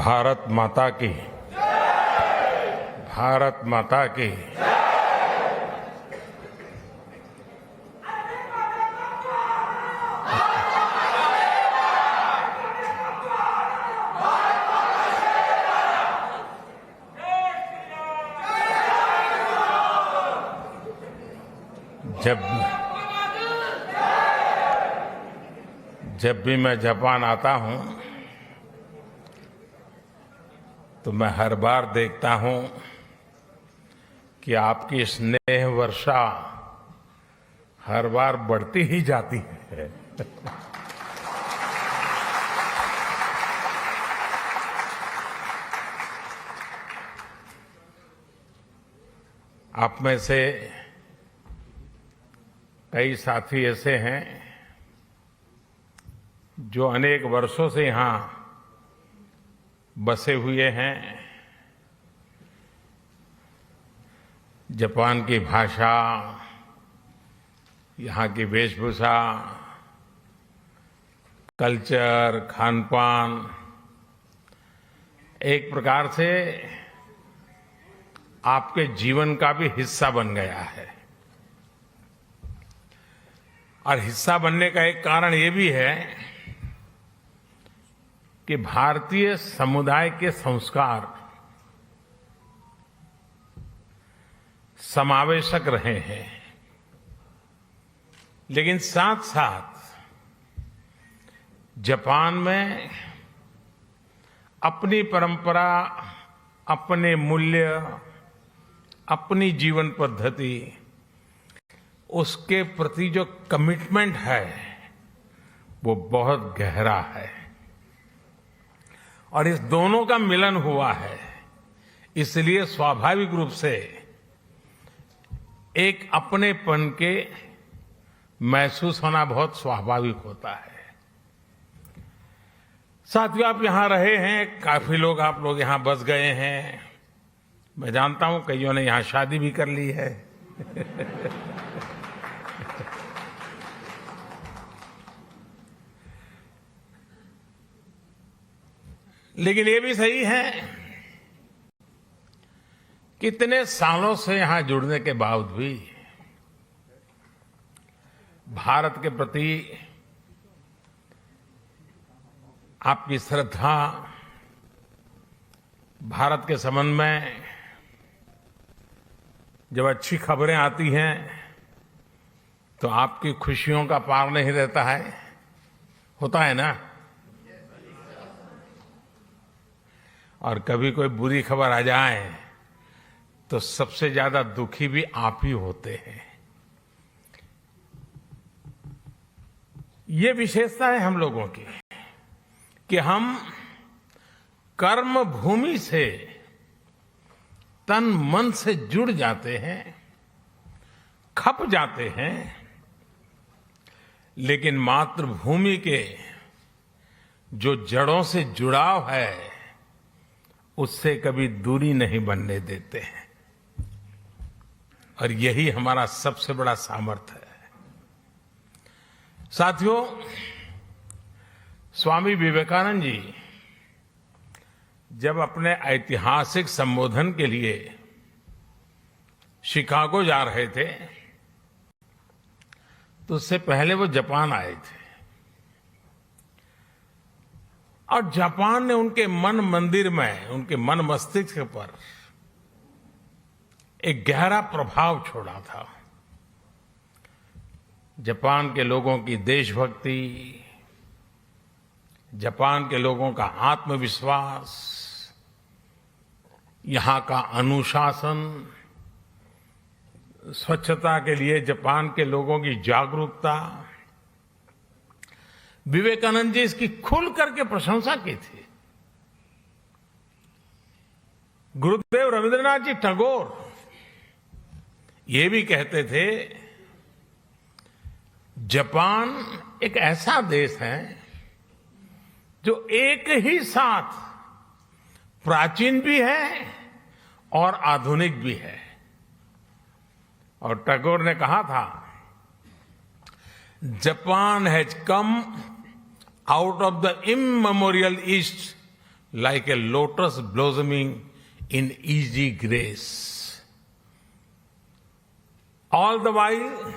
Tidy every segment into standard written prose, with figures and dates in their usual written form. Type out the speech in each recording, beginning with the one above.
भारत माता की, भारत माता की। जब भी मैं जापान आता हूं तो मैं हर बार देखता हूं कि आपकी स्नेह वर्षा हर बार बढ़ती ही जाती है। आप में से कई साथी ऐसे हैं जो अनेक वर्षों से यहां बसे हुए हैं। जापान की भाषा, यहाँ की वेशभूषा, कल्चर, खानपान एक प्रकार से आपके जीवन का भी हिस्सा बन गया है। और हिस्सा बनने का एक कारण ये भी है कि भारतीय समुदाय के संस्कार समावेशक रहे हैं, लेकिन साथ साथ जापान में अपनी परंपरा, अपने मूल्य, अपनी जीवन पद्धति, उसके प्रति जो कमिटमेंट है वो बहुत गहरा है। और इस दोनों का मिलन हुआ है, इसलिए स्वाभाविक रूप से एक अपनेपन के महसूस होना बहुत स्वाभाविक होता है। साथियों, आप यहां रहे हैं, काफी लोग आप लोग यहां बस गए हैं। मैं जानता हूं कईयों ने यहां शादी भी कर ली है। लेकिन ये भी सही है कि इतने सालों से यहां जुड़ने के बावजूद भी भारत के प्रति आपकी श्रद्धा, भारत के संबंध में जब अच्छी खबरें आती हैं तो आपकी खुशियों का पार नहीं रहता है, होता है ना। और कभी कोई बुरी खबर आ जाए तो सबसे ज्यादा दुखी भी आप ही होते हैं। ये विशेषता है हम लोगों की कि हम कर्म भूमि से तन मन से जुड़ जाते हैं, खप जाते हैं, लेकिन मातृभूमि के जो जड़ों से जुड़ाव है उससे कभी दूरी नहीं बनने देते हैं। और यही हमारा सबसे बड़ा सामर्थ्य है। साथियों, स्वामी विवेकानंद जी जब अपने ऐतिहासिक संबोधन के लिए शिकागो जा रहे थे तो उससे पहले वो जापान आए थे। और जापान ने उनके मन मंदिर में, उनके मन मस्तिष्क पर एक गहरा प्रभाव छोड़ा था। जापान के लोगों की देशभक्ति, जापान के लोगों का आत्मविश्वास, यहां का अनुशासन, स्वच्छता के लिए जापान के लोगों की जागरूकता, विवेकानंद जी इसकी खुल करके प्रशंसा की थी। गुरुदेव रविंद्रनाथ जी टैगोर ये भी कहते थे, जापान एक ऐसा देश है जो एक ही साथ प्राचीन भी है और आधुनिक भी है। और टैगोर ने कहा था, Japan has come out of the immemorial East like a lotus blossoming in easy grace. All the while,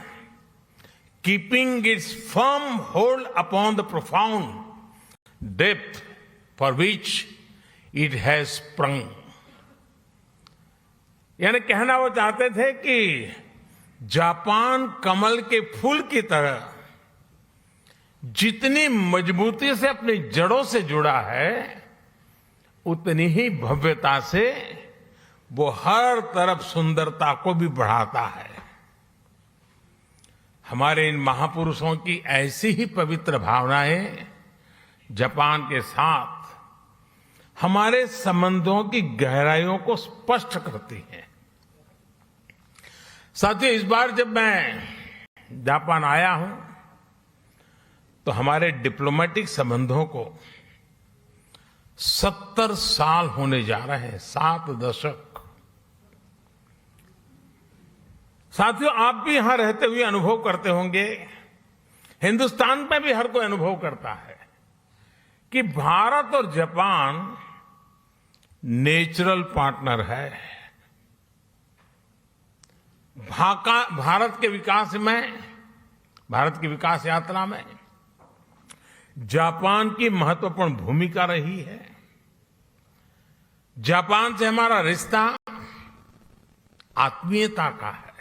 keeping its firm hold upon the profound depth for which it has sprung. यानी कहना वो चाहते थे कि Japan कमल के फूल की तरह जितनी मजबूती से अपनी जड़ों से जुड़ा है, उतनी ही भव्यता से वो हर तरफ सुंदरता को भी बढ़ाता है. हमारे इन महापुरुषों की ऐसी ही पवित्र भावनाएं जापान के साथ हमारे संबंधों की गहराइयों को स्पष्ट करती हैं. साथियों, इस बार जब मैं जापान आया हूं तो हमारे डिप्लोमेटिक संबंधों को 70 साल होने जा रहे हैं. 7 दशक. साथियों, आप भी यहां रहते हुए अनुभव करते होंगे, हिंदुस्तान में भी हर कोई अनुभव करता है कि भारत और जापान नेचुरल पार्टनर है. भारत के विकास में, भारत की विकास यात्रा में जापान की महत्वपूर्ण भूमिका रही है. जापान से हमारा रिश्ता आत्मीयता का है,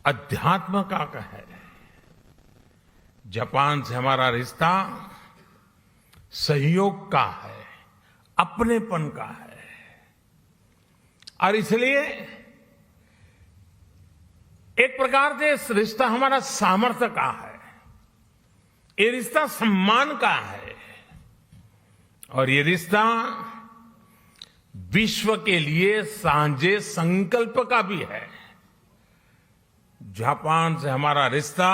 अध्यात्म का है. जापान से हमारा रिश्ता सहयोग का है, अपनेपन का है. और इसलिए एक प्रकार से इस रिश्ता हमारा सामर्थ्य का है. ये रिश्ता सम्मान का है और ये रिश्ता विश्व के लिए साझे संकल्प का भी है. जापान से हमारा रिश्ता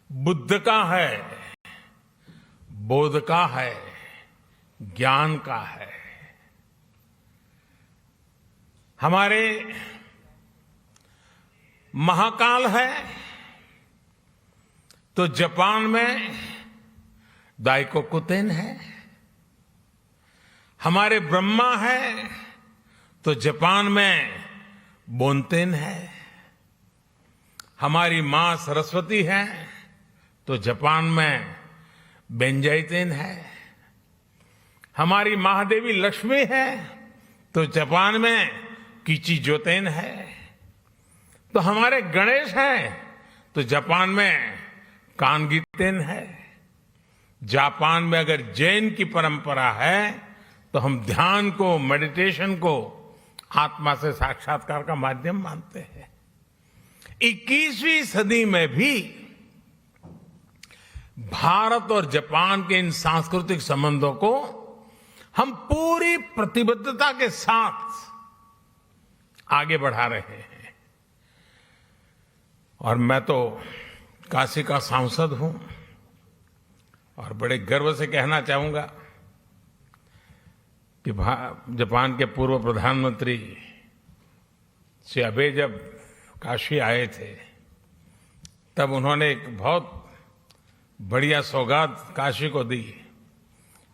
बुद्ध का है, बोध का है, ज्ञान का है. हमारे महाकाल है तो जापान में दाइकोकुतेन है. हमारे ब्रह्मा है तो जापान में बोनतेन है. हमारी मां सरस्वती है तो जापान में बेंजाइतेन है. हमारी महादेवी लक्ष्मी है तो जापान में किचिजोतेन है. तो हमारे गणेश हैं तो जापान में कानगीतेन है. जापान में अगर जैन की परंपरा है तो हम ध्यान को, मेडिटेशन को आत्मा से साक्षात्कार का माध्यम मानते हैं. 21वीं सदी में भी भारत और जापान के इन सांस्कृतिक संबंधों को हम पूरी प्रतिबद्धता के साथ आगे बढ़ा रहे हैं. और मैं तो काशी का सांसद हूं और बड़े गर्व से कहना चाहूंगा कि जापान के पूर्व प्रधानमंत्री श्री अबे जब काशी आए थे तब उन्होंने एक बहुत बढ़िया सौगात काशी को दी.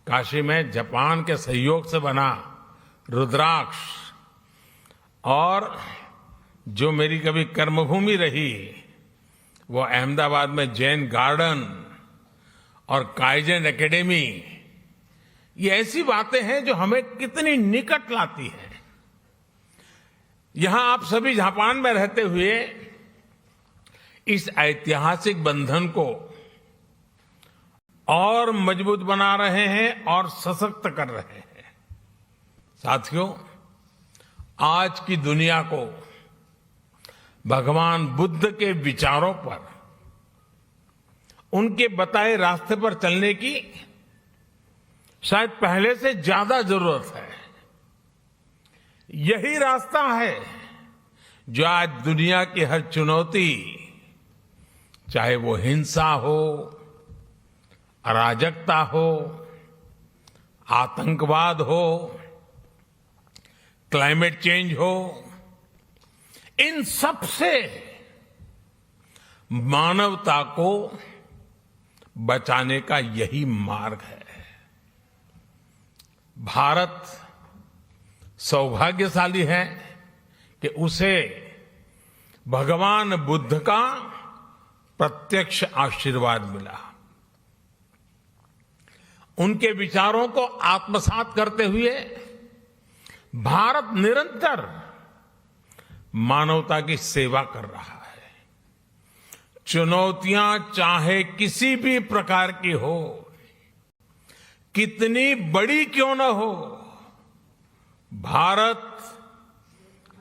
काशी में जापान के सहयोग से बना रुद्राक्ष और जो मेरी कभी कर्मभूमि रही वो अहमदाबाद में जैन गार्डन और काइजन एकेडमी, ये ऐसी बातें हैं जो हमें कितनी निकट लाती है. यहां आप सभी जापान में रहते हुए इस ऐतिहासिक बंधन को और मजबूत बना रहे हैं और सशक्त कर रहे हैं. साथियों, आज की दुनिया को भगवान बुद्ध के विचारों पर, उनके बताए रास्ते पर चलने की शायद पहले से ज्यादा जरूरत है. यही रास्ता है जो आज दुनिया की हर चुनौती, चाहे वो हिंसा हो, अराजकता हो, आतंकवाद हो, क्लाइमेट चेंज हो, इन सब से मानवता को बचाने का यही मार्ग है. भारत सौभाग्यशाली है कि उसे भगवान बुद्ध का प्रत्यक्ष आशीर्वाद मिला। उनके विचारों को आत्मसात करते हुए भारत निरंतर मानवता की सेवा कर रहा है। चुनौतियां चाहे किसी भी प्रकार की हो, कितनी बड़ी क्यों न हो, भारत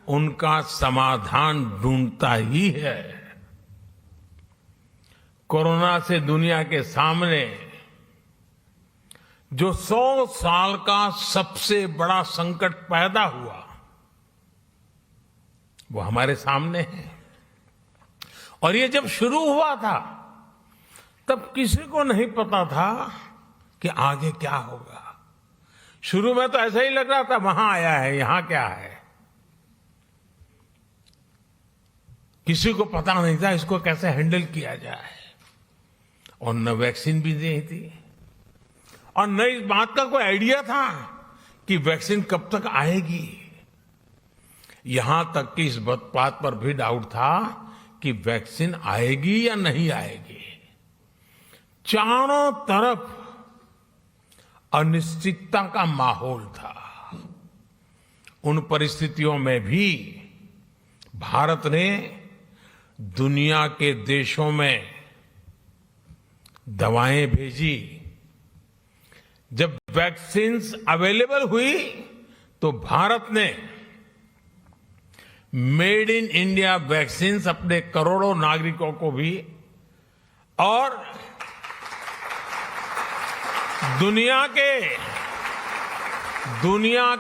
उनका समाधान ढूंढता ही है। कोरोना से दुनिया के सामने जो 100 साल का सबसे बड़ा संकट पैदा हुआ, वो हमारे सामने है। और ये जब शुरू हुआ था तब किसी को नहीं पता था कि आगे क्या होगा। शुरू में तो ऐसा ही लग रहा था, वहां आया है, यहां क्या है। किसी को पता नहीं था इसको कैसे हैंडल किया जाए, और न वैक्सीन भी नहीं थी, और न इस बात का कोई आइडिया था कि वैक्सीन कब तक आएगी। यहां तक कि इस बात पर भी डाउट था कि वैक्सीन आएगी या नहीं आएगी। चारों तरफ अनिश्चितता का माहौल था। उन परिस्थितियों में भी भारत ने दुनिया के देशों में दवाएं भेजी। जब वैक्सीन्स अवेलेबल हुई तो भारत ने मेड इन इंडिया वैक्सीन्स अपने करोड़ों नागरिकों को भी और दुनिया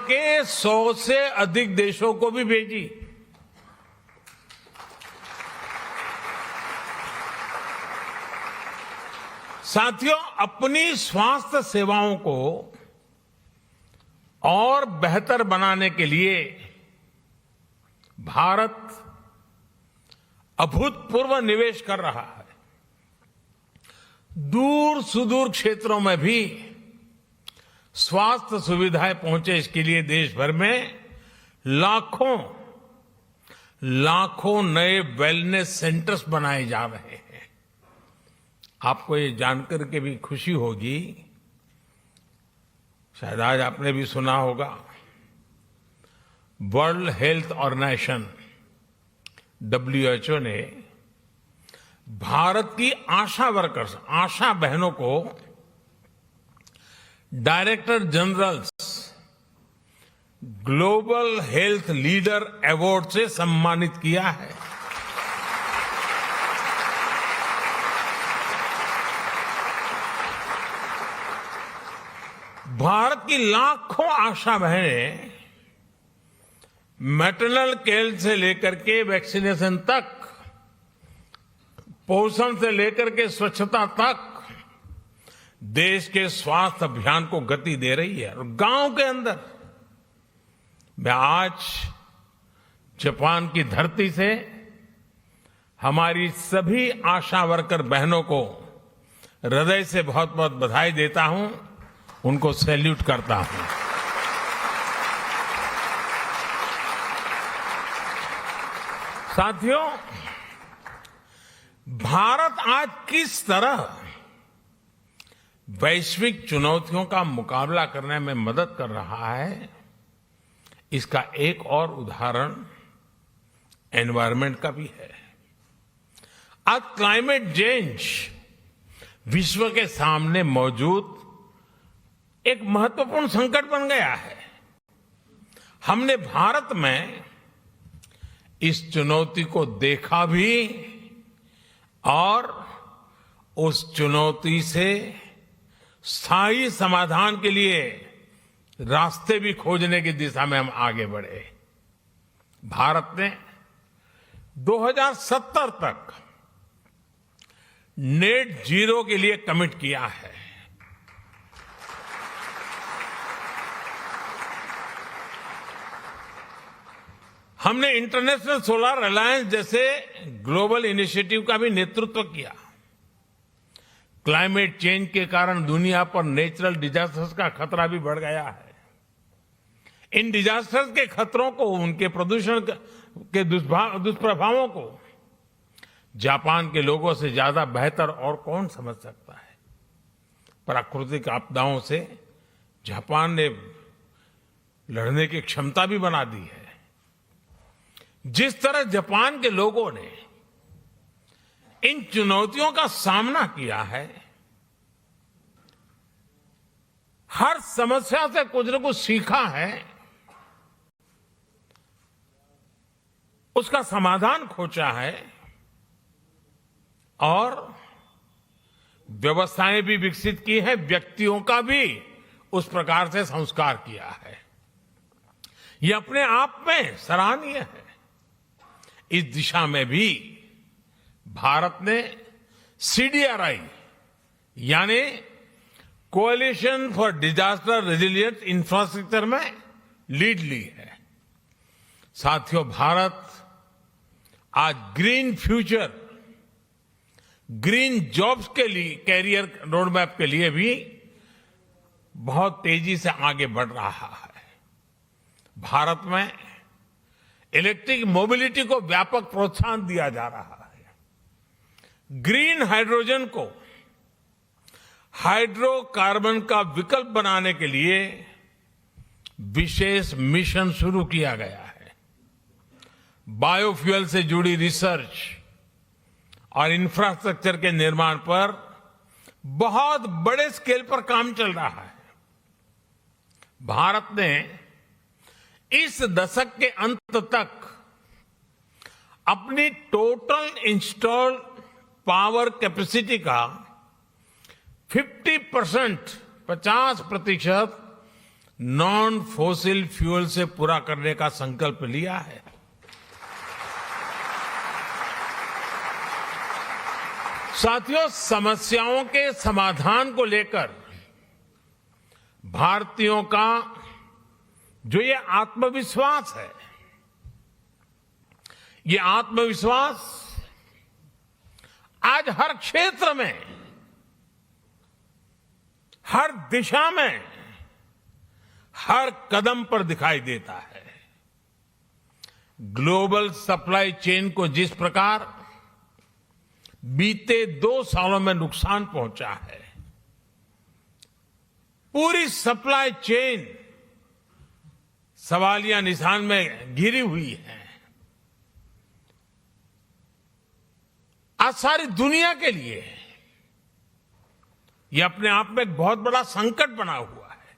के 100 से अधिक देशों को भी भेजी। साथियों, अपनी स्वास्थ्य सेवाओं को और बेहतर बनाने के लिए भारत अभूतपूर्व निवेश कर रहा है। दूर सुदूर क्षेत्रों में भी स्वास्थ्य सुविधाएं पहुंचे, इसके लिए देश भर में लाखों नए वेलनेस सेंटर्स बनाए जा रहे हैं। आपको ये जानकर के भी खुशी होगी, शायद आज आपने भी सुना होगा, वर्ल्ड हेल्थ ऑर्गेनाइजेशन WHO ने भारत की आशा वर्कर्स, आशा बहनों को director generals global health leader award से सम्मानित किया है। भारत की लाखों आशा बहनें मैटरनल केयर से लेकर के वैक्सीनेशन तक, पोषण से लेकर के स्वच्छता तक देश के स्वास्थ्य अभियान को गति दे रही है। और गांव के अंदर मैं आज जापान की धरती से हमारी सभी आशा वर्कर बहनों को हृदय से बहुत बहुत बधाई देता हूं, उनको सैल्यूट करता हूं। साथियों, भारत आज किस तरह वैश्विक चुनौतियों का मुकाबला करने में मदद कर रहा है, इसका एक और उदाहरण एनवायरनमेंट का भी है। आज क्लाइमेट चेंज विश्व के सामने मौजूद एक महत्वपूर्ण संकट बन गया है। हमने भारत में इस चुनौती को देखा भी और उस चुनौती से स्थायी समाधान के लिए रास्ते भी खोजने की दिशा में हम आगे बढ़े। भारत ने 2070 तक नेट जीरो के लिए कमिट किया है। हमने इंटरनेशनल सोलर अलायंस जैसे ग्लोबल इनिशिएटिव का भी नेतृत्व किया। क्लाइमेट चेंज के कारण दुनिया पर नेचुरल डिजास्टर्स का खतरा भी बढ़ गया है। इन डिजास्टर्स के खतरों को, उनके प्रदूषण के दुष्प्रभावों को जापान के लोगों से ज्यादा बेहतर और कौन समझ सकता है। प्राकृतिक आपदाओं से जापान ने लड़ने की क्षमता भी बना दी है। जिस तरह जापान के लोगों ने इन चुनौतियों का सामना किया है, हर समस्या से कुछ न कुछ सीखा है, उसका समाधान खोजा है और व्यवस्थाएं भी विकसित की है, व्यक्तियों का भी उस प्रकार से संस्कार किया है। यह अपने आप में सराहनीय है। इस दिशा में भी भारत ने CDRI यानी coalition for disaster resilient infrastructure में लीड ली है। साथियों, भारत आज ग्रीन फ्यूचर, ग्रीन जॉब्स के लिए, कैरियर रोडमैप के लिए भी बहुत तेजी से आगे बढ़ रहा है। भारत में इलेक्ट्रिक मोबिलिटी को व्यापक प्रोत्साहन दिया जा रहा है। ग्रीन हाइड्रोजन को हाइड्रोकार्बन का विकल्प बनाने के लिए विशेष मिशन शुरू किया गया है। बायोफ्यूल से जुड़ी रिसर्च और इंफ्रास्ट्रक्चर के निर्माण पर बहुत बड़े स्केल पर काम चल रहा है। भारत ने इस दशक के अंत तक अपनी टोटल इंस्टॉल्ड पावर कैपेसिटी का 50% नॉन फॉसिल फ्यूल से पूरा करने का संकल्प लिया है। साथियों, समस्याओं के समाधान को लेकर भारतीयों का जो ये आत्मविश्वास है, ये आत्मविश्वास आज हर क्षेत्र में, हर दिशा में, हर कदम पर दिखाई देता है। ग्लोबल सप्लाई चेन को जिस प्रकार बीते 2 सालों में नुकसान पहुंचा है, पूरी सप्लाई चेन सवालिया निशान में घिरी हुई है। आज सारी दुनिया के लिए यह अपने आप में एक बहुत बड़ा संकट बना हुआ है।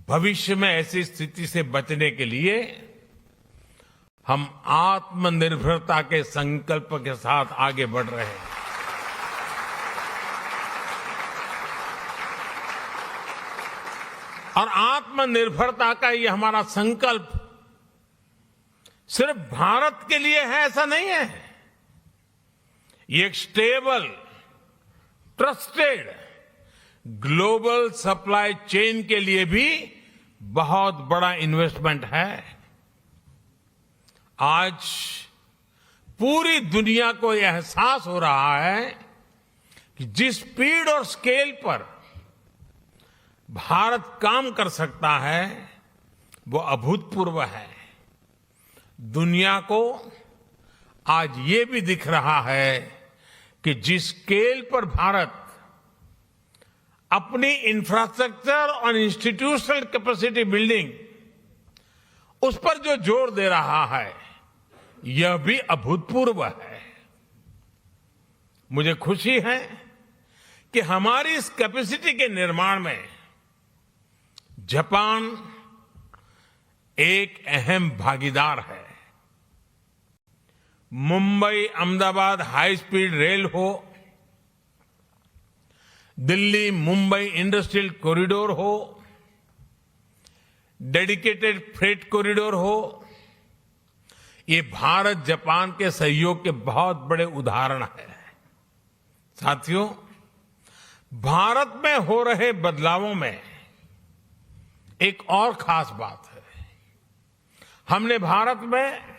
भविष्य में ऐसी स्थिति से बचने के लिए हम आत्मनिर्भरता के संकल्प के साथ आगे बढ़ रहे हैं। और आत्मनिर्भरता का ये हमारा संकल्प सिर्फ भारत के लिए है ऐसा नहीं है। ये एक stable, trusted global supply chain के लिए भी बहुत बड़ा इन्वेस्टमेंट है। आज पूरी दुनिया को यह एहसास हो रहा है कि जिस स्पीड और स्केल पर भारत काम कर सकता है वो अभूतपूर्व है। दुनिया को आज ये भी दिख रहा है कि जिस स्केल पर भारत अपनी इंफ्रास्ट्रक्चर और इंस्टीट्यूशनल कैपेसिटी बिल्डिंग उस पर जो जोर दे रहा है यह भी अभूतपूर्व है। मुझे खुशी है कि हमारी इस कैपेसिटी के निर्माण में जापान एक अहम भागीदार है। Mumbai Ahmedabad high speed rail हो, दिल्ली मुंबई इंडस्ट्रियल कॉरिडोर हो, डेडिकेटेड फ्रेट कॉरिडोर हो, ये भारत जापान के सहयोग के बहुत बड़े उदाहरण हैं। साथियों, भारत में हो रहे बदलावों में एक और खास बात है। हमने भारत में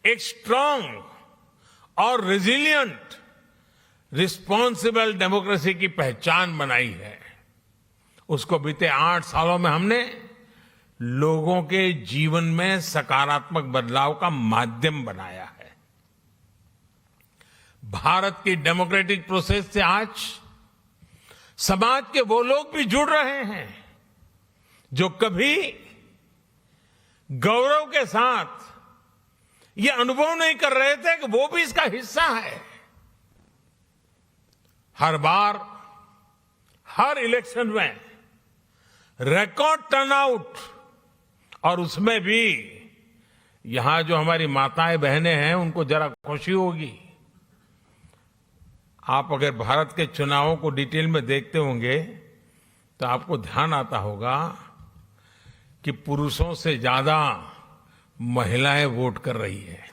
एक स्ट्रांग और रेजिलिएंट रिस्पॉन्सिबल डेमोक्रेसी की पहचान बनाई है। उसको बीते 8 सालों में हमने लोगों के जीवन में सकारात्मक बदलाव का माध्यम बनाया है। भारत की डेमोक्रेटिक प्रोसेस से आज समाज के वो लोग भी जुड़ रहे हैं जो कभी गौरव के साथ ये अनुभव नहीं कर रहे थे कि वो भी इसका हिस्सा है। हर बार हर इलेक्शन में रिकॉर्ड टर्नआउट, और उसमें भी यहां जो हमारी माताएं बहनें हैं उनको जरा खुशी होगी। आप अगर भारत के चुनावों को डिटेल में देखते होंगे तो आपको ध्यान आता होगा कि पुरुषों से ज्यादा महिलाएं वोट कर रही है।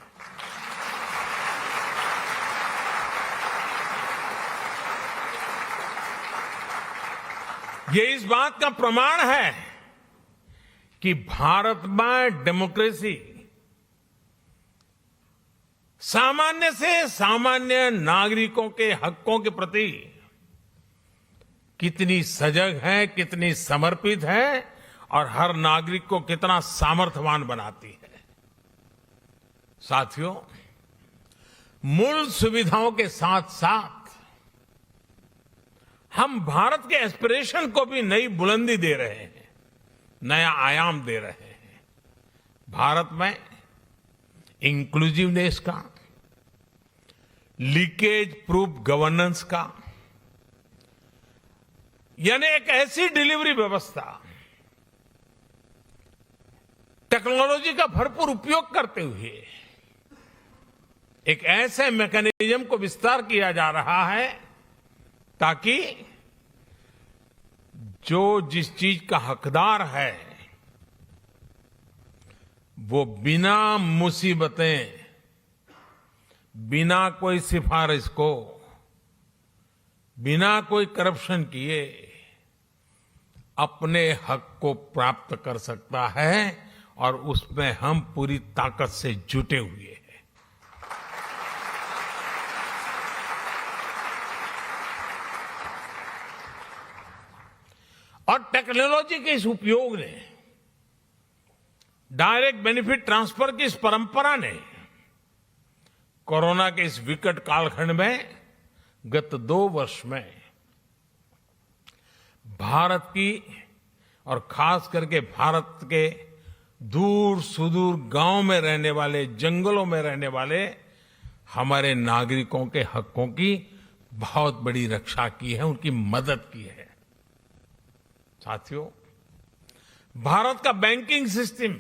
ये इस बात का प्रमाण है कि भारत में डेमोक्रेसी सामान्य से सामान्य नागरिकों के हकों के प्रति कितनी सजग है, कितनी समर्पित है और हर नागरिक को कितना सामर्थ्यवान बनाती है। साथियों, मूल सुविधाओं के साथ साथ हम भारत के एस्पिरेशन को भी नई बुलंदी दे रहे हैं, नया आयाम दे रहे हैं। भारत में इंक्लूसिवनेस का, लीकेज प्रूफ गवर्नेंस का, यानी एक ऐसी डिलीवरी व्यवस्था, टेक्नोलॉजी का भरपूर उपयोग करते हुए एक ऐसे मैकेनिज्म को विस्तार किया जा रहा है ताकि जो जिस चीज का हकदार है वो बिना मुसीबतें, बिना कोई सिफारिश को, बिना कोई करप्शन किए अपने हक को प्राप्त कर सकता है, और उसमें हम पूरी ताकत से जुटे हुए हैं। और टेक्नोलॉजी के इस उपयोग ने, डायरेक्ट बेनिफिट ट्रांसफर की इस परंपरा ने कोरोना के इस विकट कालखंड में गत 2 वर्ष में भारत की और खास करके भारत के दूर सुदूर गांव में रहने वाले, जंगलों में रहने वाले हमारे नागरिकों के हकों की बहुत बड़ी रक्षा की है, उनकी मदद की है। साथियों, भारत का बैंकिंग सिस्टम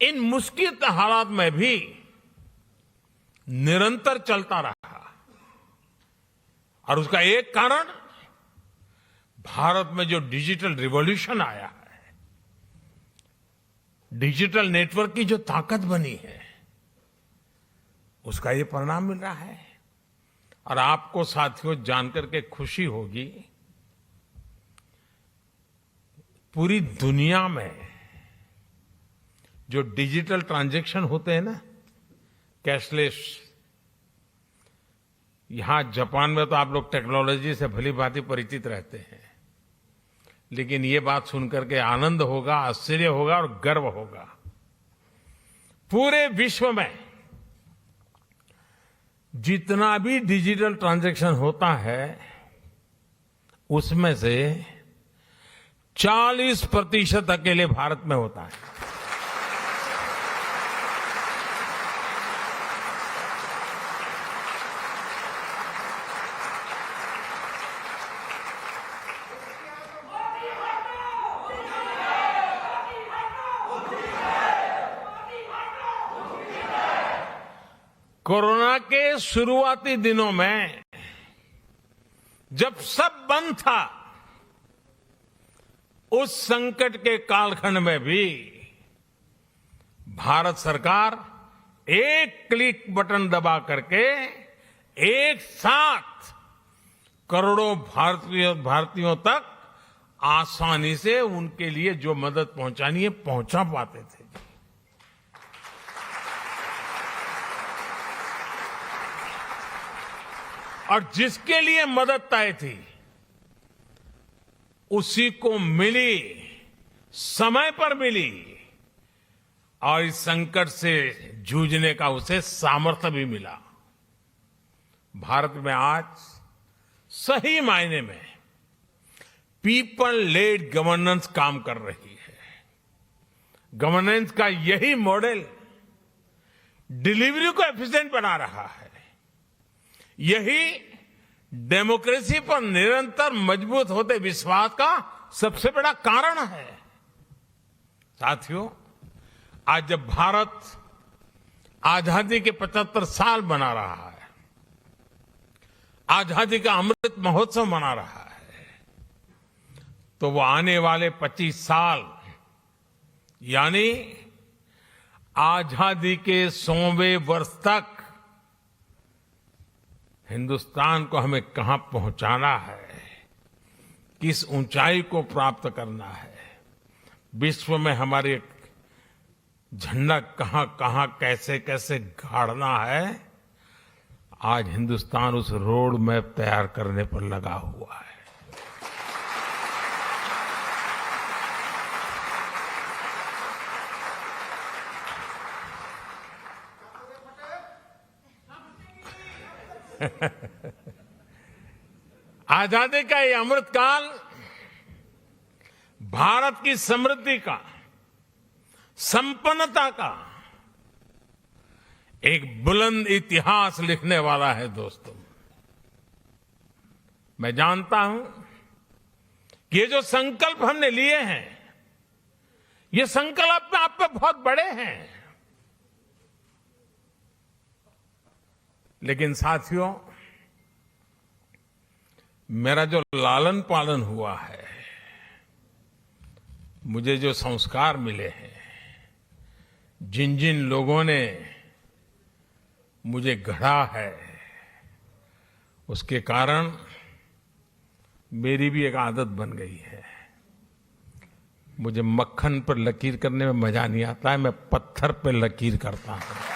इन मुश्किल हालात में भी निरंतर चलता रहा, और उसका एक कारण भारत में जो डिजिटल रिवॉल्यूशन आया है, डिजिटल नेटवर्क की जो ताकत बनी है, उसका ये परिणाम मिल रहा है। और आपको साथियों जानकर के खुशी होगी, पूरी दुनिया में जो डिजिटल ट्रांजैक्शन होते हैं ना, कैशलेस, यहां जापान में तो आप लोग टेक्नोलॉजी से भली भांति परिचित रहते हैं, लेकिन ये बात सुनकर के आनंद होगा, आश्चर्य होगा और गर्व होगा। पूरे विश्व में जितना भी डिजिटल ट्रांजैक्शन होता है उसमें से 40% अकेले भारत में होता है। कोरोना के शुरुआती दिनों में जब सब बंद था, उस संकट के कालखंड में भी भारत सरकार एक क्लिक बटन दबा करके एक साथ करोड़ों भारतीयों तक आसानी से उनके लिए जो मदद पहुंचानी है पहुंचा पाते थे। और जिसके लिए मदद तय थी उसी को मिली समय पर मिली और इस संकट से जूझने का उसे सामर्थ्य भी मिला। भारत में आज सही मायने में पीपल लेड गवर्नेंस काम कर रही है। गवर्नेंस का यही मॉडल डिलीवरी को एफिशिएंट बना रहा है। यही डेमोक्रेसी पर निरंतर मजबूत होते विश्वास का सबसे बड़ा कारण है। साथियों, आज जब भारत आजादी के 75 साल मना रहा है, आजादी का अमृत महोत्सव मना रहा है, तो वो आने वाले 25 साल यानी आजादी के 100वें वर्ष तक हिंदुस्तान को हमें कहां पहुंचाना है, किस ऊंचाई को प्राप्त करना है, विश्व में हमारे झंडा कहां कहां कैसे कैसे गाड़ना है, आज हिंदुस्तान उस रोड मैप तैयार करने पर लगा हुआ है। आजादी का ये अमृतकाल भारत की समृद्धि का, संपन्नता का एक बुलंद इतिहास लिखने वाला है। दोस्तों, मैं जानता हूं कि ये जो संकल्प हमने लिए हैं, ये संकल्प आप पे बहुत बड़े हैं, लेकिन साथियों, मेरा जो लालन पालन हुआ है, मुझे जो संस्कार मिले हैं, जिन जिन लोगों ने मुझे गढ़ा है, उसके कारण मेरी भी एक आदत बन गई है। मुझे मक्खन पर लकीर करने में मजा नहीं आता है, मैं पत्थर पर लकीर करता हूं।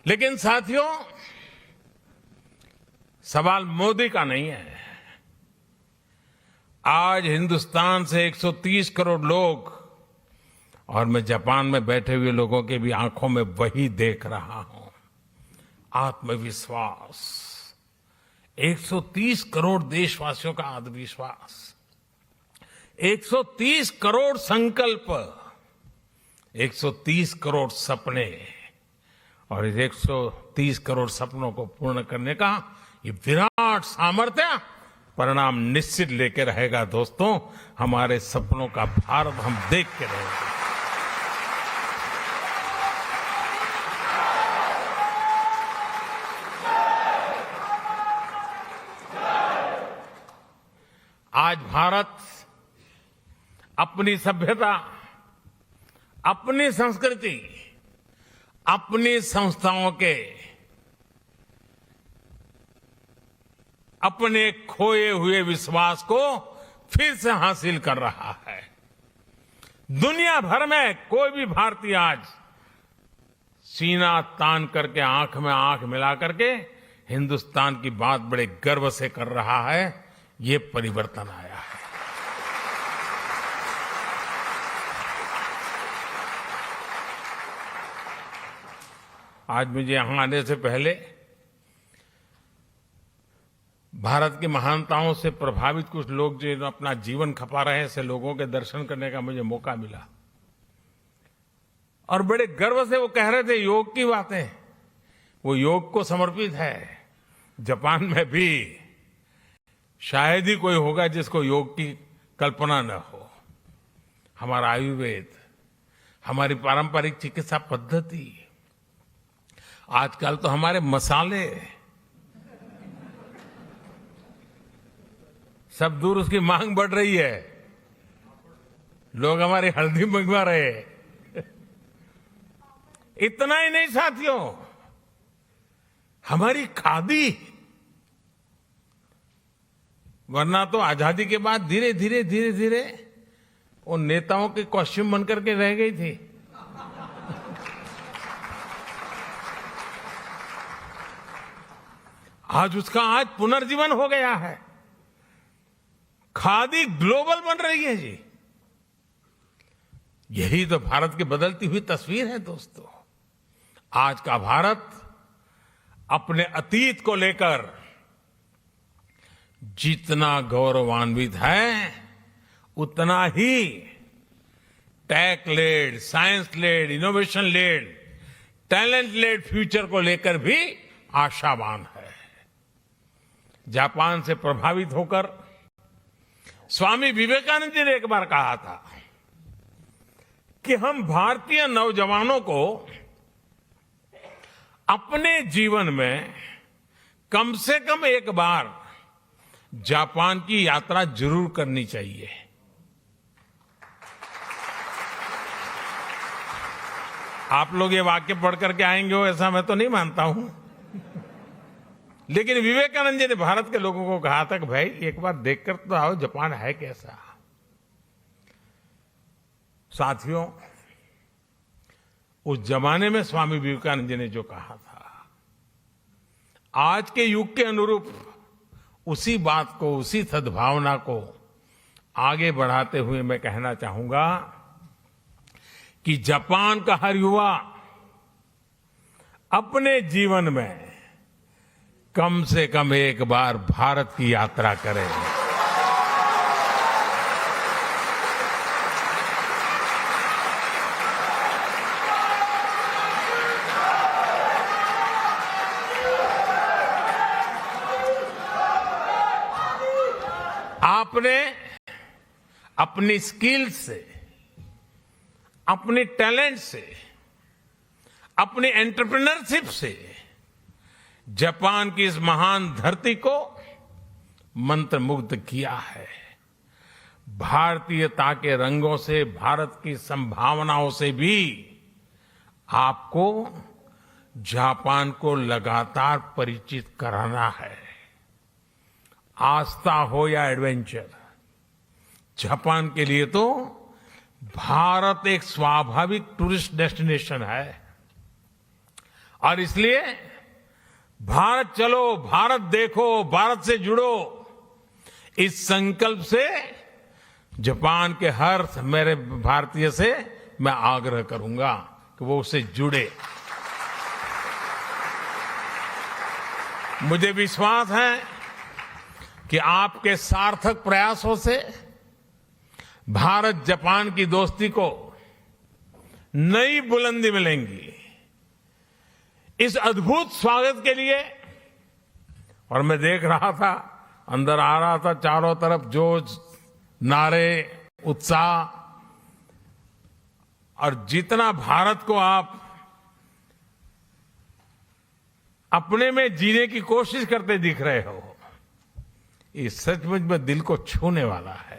लेकिन साथियों, सवाल मोदी का नहीं है। आज हिंदुस्तान से 130 करोड़ लोग, और मैं जापान में बैठे हुए लोगों के भी आंखों में वही देख रहा हूं, आत्मविश्वास। 130 करोड़ देशवासियों का आत्मविश्वास, 130 करोड़ संकल्प, 130 करोड़ सपने, और इस 130 करोड़ सपनों को पूर्ण करने का ये विराट सामर्थ्य परिणाम निश्चित लेके रहेगा। दोस्तों, हमारे सपनों का भारत हम देख के रहेंगे। आज भारत अपनी सभ्यता, अपनी संस्कृति, अपनी संस्थाओं के, अपने खोए हुए विश्वास को फिर से हासिल कर रहा है। दुनिया भर में कोई भी भारतीय आज सीना तान करके, आंख में आंख मिला करके हिंदुस्तान की बात बड़े गर्व से कर रहा है। ये परिवर्तन आया है। आज मुझे यहां आने से पहले भारत की महानताओं से प्रभावित कुछ लोग जो अपना जीवन खपा रहे हैं, ऐसे लोगों के दर्शन करने का मुझे मौका मिला, और बड़े गर्व से वो कह रहे थे योग की बातें। वो योग को समर्पित है। जापान में भी शायद ही कोई होगा जिसको योग की कल्पना न हो। हमारा आयुर्वेद, हमारी पारंपरिक चिकित्सा पद्धति, आजकल तो हमारे मसाले सब दूर, उसकी मांग बढ़ रही है। लोग हमारी हल्दी मंगवा रहे हैं। इतना ही नहीं साथियों, हमारी खादी, वरना तो आजादी के बाद धीरे धीरे धीरे धीरे वो नेताओं के कॉस्ट्यूम बनकर के रह गई थी। आज उसका पुनर्जीवन हो गया है। खादी ग्लोबल बन रही है जी। यही तो भारत की बदलती हुई तस्वीर है दोस्तों। आज का भारत अपने अतीत को लेकर जितना गौरवान्वित है, उतना ही tech led, science led, innovation led, talent led future को लेकर भी आशावान है। जापान से प्रभावित होकर स्वामी विवेकानंद जी ने एक बार कहा था कि हम भारतीय नौजवानों को अपने जीवन में कम से कम एक बार जापान की यात्रा जरूर करनी चाहिए। आप लोग ये वाक्य पढ़ करके आएंगे हो ऐसा मैं तो नहीं मानता हूं, लेकिन विवेकानंद जी ने भारत के लोगों को कहा था कि भाई एक बार देखकर तो आओ जापान है कैसा। साथियों, उस जमाने में स्वामी विवेकानंद जी ने जो कहा था, आज के युग के अनुरूप उसी बात को, उसी सद्भावना को आगे बढ़ाते हुए मैं कहना चाहूंगा कि जापान का हर युवा अपने जीवन में कम से कम एक बार भारत की यात्रा करे। आपने अपनी स्किल से, अपने टैलेंट से, अपनी एंटरप्रेन्योरशिप से जापान की इस महान धरती को मंत्रमुग्ध किया है। भारतीयता के रंगों से, भारत की संभावनाओं से भी आपको जापान को लगातार परिचित कराना है। आस्था हो या एडवेंचर, जापान के लिए तो भारत एक स्वाभाविक टूरिस्ट डेस्टिनेशन है। और इसलिए भारत चलो, भारत देखो, भारत से जुड़ो, इस संकल्प से जापान के हर मेरे भारतीय से मैं आग्रह करूंगा कि वो उससे जुड़े। मुझे विश्वास है कि आपके सार्थक प्रयासों से भारत जापान की दोस्ती को नई बुलंदी मिलेंगी। इस अद्भुत स्वागत के लिए, और मैं देख रहा था, अंदर आ रहा था, चारों तरफ जोश, नारे, उत्साह, और जितना भारत को आप अपने में जीने की कोशिश करते दिख रहे हो, ये सचमुच में दिल को छूने वाला है।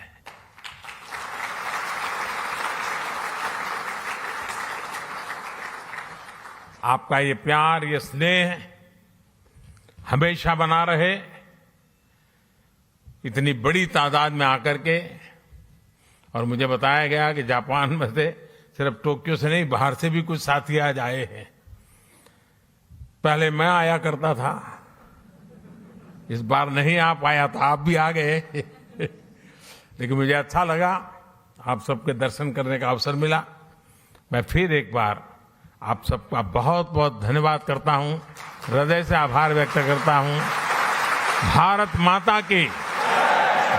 आपका ये प्यार, ये स्नेह हमेशा बना रहे। इतनी बड़ी तादाद में आकर के, और मुझे बताया गया कि जापान में से सिर्फ टोक्यो से नहीं, बाहर से भी कुछ साथी आज आए हैं। पहले मैं आया करता था, इस बार नहीं आ पाया था, आप भी आ गए। लेकिन मुझे अच्छा लगा, आप सबके दर्शन करने का अवसर मिला। मैं फिर एक बार आप सबका बहुत बहुत धन्यवाद करता हूं, हृदय से आभार व्यक्त करता हूं। भारत माता की,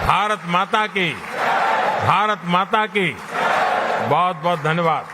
भारत माता की, भारत माता की बहुत बहुत धन्यवाद।